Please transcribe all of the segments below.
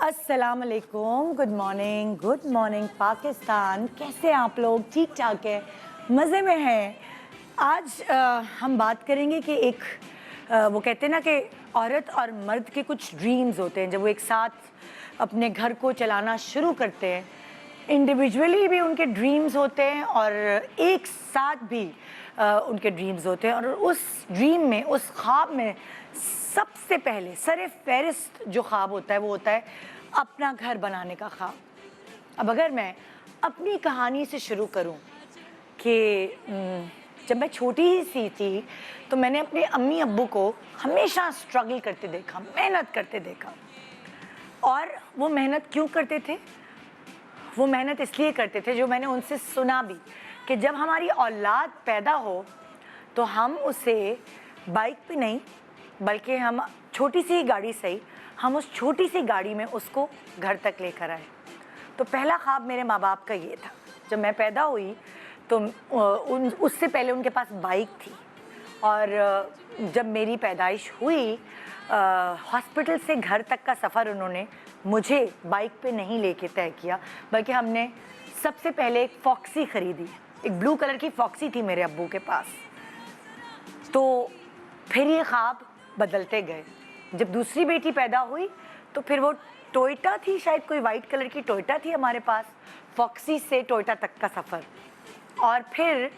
अस्सलाम वालेकुम, good morning Pakistan. कैसे हैं आप लोग? ठीक ठाक है, मज़े में हैं। आज हम बात करेंगे कि वो कहते हैं ना कि औरत और मर्द के कुछ ड्रीम्स होते हैं जब वो एक साथ अपने घर को चलाना शुरू करते हैं। इंडिविजुअली भी उनके ड्रीम्स होते हैं और एक साथ भी उनके ड्रीम्स होते हैं, और उस ड्रीम में, उस ख्वाब में सबसे पहले सर फहरिस्त जो ख्वाब होता है वो होता है अपना घर बनाने का ख्वाब। अब अगर मैं अपनी कहानी से शुरू करूं कि जब मैं छोटी ही सी थी तो मैंने अपने अम्मी अब्बू को हमेशा स्ट्रगल करते देखा, मेहनत करते देखा। और वो मेहनत क्यों करते थे? वो मेहनत इसलिए करते थे, जो मैंने उनसे सुना भी, कि जब हमारी औलाद पैदा हो तो हम उसे बाइक पे नहीं बल्कि हम छोटी सी गाड़ी से ही, हम उस छोटी सी गाड़ी में उसको घर तक लेकर आए। तो पहला ख्वाब मेरे माँ बाप का ये था। जब मैं पैदा हुई तो उससे पहले उनके पास बाइक थी, और जब मेरी पैदाइश हुई हॉस्पिटल से घर तक का सफ़र उन्होंने मुझे बाइक पे नहीं लेके तय किया, बल्कि हमने सबसे पहले एक फॉक्सी ख़रीदी। एक ब्लू कलर की फॉक्सी थी मेरे अब्बू के पास। तो फिर ये ख्वाब बदलते गए। जब दूसरी बेटी पैदा हुई तो फिर वो टोयोटा थी, शायद कोई वाइट कलर की टोयोटा थी हमारे पास, फॉक्सी से टोयोटा तक का सफ़र। और फिर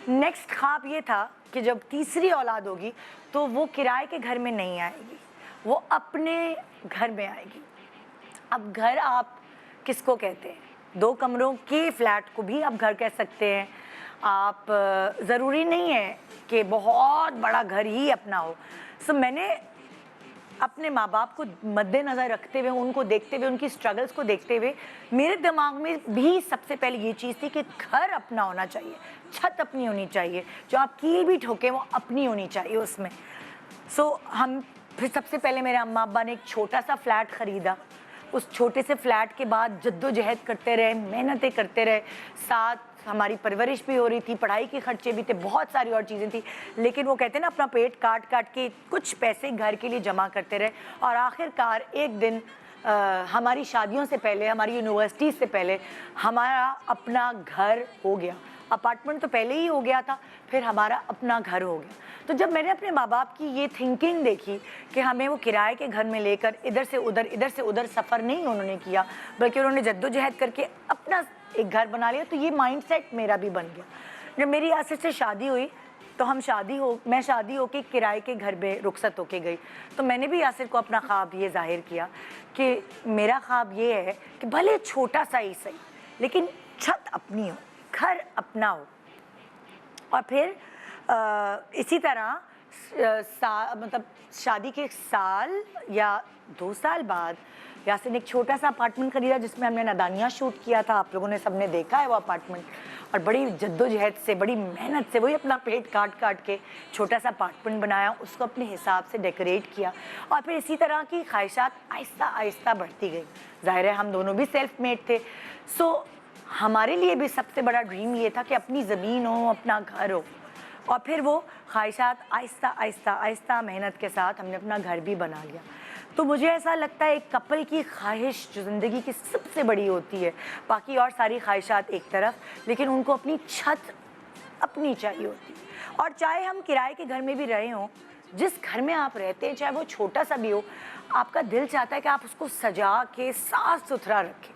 नेक्स्ट ख्वाब ये था कि जब तीसरी औलाद होगी तो वो किराए के घर में नहीं आएगी, वो अपने घर में आएगी। अब घर आप किसको कहते हैं? 2 कमरों के फ्लैट को भी आप घर कह सकते हैं। आप ज़रूरी नहीं है कि बहुत बड़ा घर ही अपना हो। सो मैंने अपने माँ बाप को मद्देनज़र रखते हुए, उनको देखते हुए, उनकी स्ट्रगल्स को देखते हुए, मेरे दिमाग में भी सबसे पहले ये चीज़ थी कि घर अपना होना चाहिए, छत अपनी होनी चाहिए, जो आप कील भी ठोकें वो अपनी होनी चाहिए उसमें। हम फिर सबसे पहले मेरे अम्मा अब्बा ने एक छोटा सा फ्लैट ख़रीदा। उस छोटे से फ्लैट के बाद जद्दोजहद करते रहे, मेहनतें करते रहे, साथ हमारी परवरिश भी हो रही थी, पढ़ाई के खर्चे भी थे, बहुत सारी और चीज़ें थी। लेकिन वो कहते हैं ना, अपना पेट काट काट के कुछ पैसे घर के लिए जमा करते रहे, और आखिरकार एक दिन हमारी शादियों से पहले, हमारी यूनिवर्सिटी से पहले हमारा अपना घर हो गया। अपार्टमेंट तो पहले ही हो गया था, फिर हमारा अपना घर हो गया। तो जब मैंने अपने माँ बाप की ये थिंकिंग देखी कि हमें वो किराए के घर में लेकर इधर से उधर सफ़र नहीं उन्होंने किया, बल्कि उन्होंने जद्दोजहद करके अपना एक घर बना लिया, तो ये माइंडसेट मेरा भी बन गया। जब मेरी यासिर से शादी हुई तो मैं शादी होके किराए के घर में रुखसत होके गई। तो मैंने भी यासिर को अपना ख्वाब ये जाहिर किया कि मेरा ख्वाब ये है कि भले छोटा सा ही सही, लेकिन छत अपनी हो, घर अपना हो। और फिर इसी तरह मतलब शादी के 1 साल या 2 साल बाद यासिर ने एक छोटा सा अपार्टमेंट खरीदा, जिसमें हमने नादानियाँ शूट किया था। आप लोगों ने सबने देखा है वो अपार्टमेंट। और बड़ी जद्दोजहद से, बड़ी मेहनत से, वही अपना पेट काट काट के छोटा सा अपार्टमेंट बनाया, उसको अपने हिसाब से डेकोरेट किया। और फिर इसी तरह की ख्वाहिशात आहिस्ता आहिस्ता बढ़ती गई। ज़ाहिर है हम दोनों भी सेल्फ मेड थे। हमारे लिए भी सबसे बड़ा ड्रीम ये था कि अपनी ज़मीन हो, अपना घर हो। और फिर वो ख्वाहिशात आहिस्ता आहिस्ता आहिस्ता मेहनत के साथ हमने अपना घर भी बना लिया। तो मुझे ऐसा लगता है एक कपल की ख्वाहिश जो ज़िंदगी की सबसे बड़ी होती है, बाकी और सारी ख्वाहिशात एक तरफ, लेकिन उनको अपनी छत अपनी चाहिए होती है। और चाहे हम किराए के घर में भी रहे हों, जिस घर में आप रहते हैं, चाहे वो छोटा सा भी हो, आपका दिल चाहता है कि आप उसको सजा के साफ़ सुथरा रखें।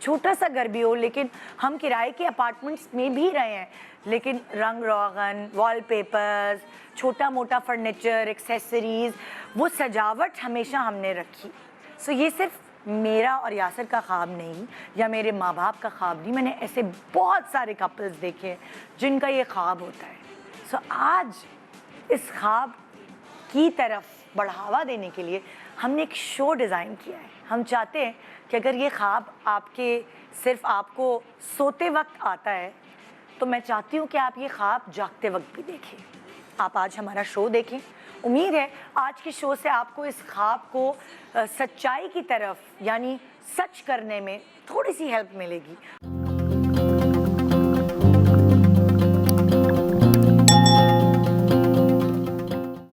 छोटा सा घर भी हो, लेकिन हम किराए के अपार्टमेंट्स में भी रहे हैं, लेकिन रंग रोगन, वॉलपेपर्स, छोटा मोटा फर्नीचर, एक्सेसरीज़, वो सजावट हमेशा हमने रखी। ये सिर्फ मेरा और यासिर का ख्वाब नहीं, या मेरे माँ बाप का ख्वाब नहीं, मैंने ऐसे बहुत सारे कपल्स देखे हैं जिनका ये ख्वाब होता है। आज इस ख्वाब की तरफ बढ़ावा देने के लिए हमने एक शो डिज़ाइन किया है। हम चाहते हैं कि अगर ये ख्वाब सिर्फ आपको सोते वक्त आता है, तो मैं चाहती हूँ कि आप ये ख्वाब जागते वक्त भी देखें। आप आज हमारा शो देखें। उम्मीद है आज के शो से आपको इस ख्वाब को सच्चाई की तरफ, यानी सच करने में थोड़ी सी हेल्प मिलेगी।